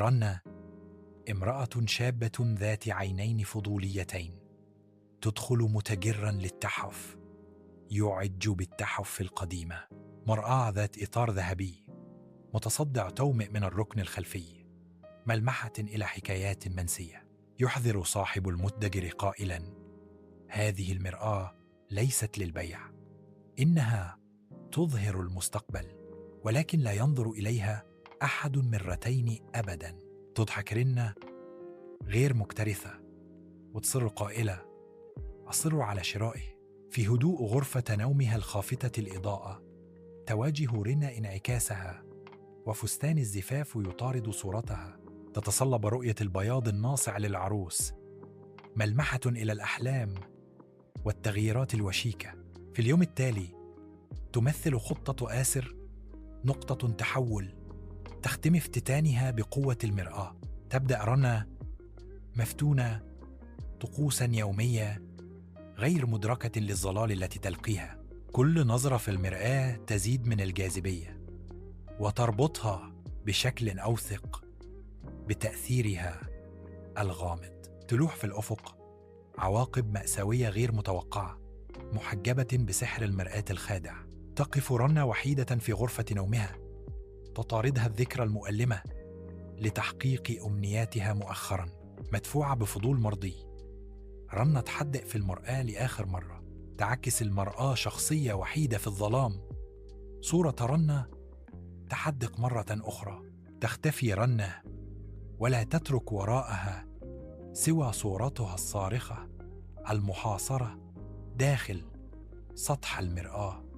رنا امرأة شابة ذات عينين فضوليتين، تدخل متجرا للتحف، يعج بالتحف القديمة. مرآة ذات إطار ذهبي متصدع تومئ من الركن الخلفي، ملمحة إلى حكايات منسية. يحذر صاحب المتجر قائلا: هذه المرآة ليست للبيع، إنها تظهر المستقبل، ولكن لا ينظر إليها أحد مرتين أبدا. تضحك رنا غير مكترثة وتصر قائلة: أصر على شرائه. في هدوء غرفة نومها الخافتة الإضاءة تواجه رنا انعكاسها، وفستان الزفاف يطارد صورتها. تتصلب رؤية البياض الناصع للعروس، ملمحة إلى الأحلام والتغييرات الوشيكة. في اليوم التالي تمثل خطة آسر نقطة تحول تختم افتتانها بقوة المرآة. تبدأ رنا مفتونة طقوسا يومية غير مدركة للظلال التي تلقيها. كل نظرة في المرآة تزيد من الجاذبية وتربطها بشكل أوثق بتأثيرها الغامض. تلوح في الأفق عواقب مأساوية غير متوقعة محجبة بسحر المرآة الخادع. تقف رنا وحيدة في غرفة نومها، تطاردها الذكرى المؤلمة لتحقيق أمنياتها مؤخرا. مدفوعة بفضول مرضي، رنا تحدق في المرآة لآخر مرة. تعكس المرآة شخصية وحيدة في الظلام، صورة رنا تحدق مرة أخرى. تختفي رنا ولا تترك وراءها سوى صورتها الصارخة المحاصرة داخل سطح المرآة.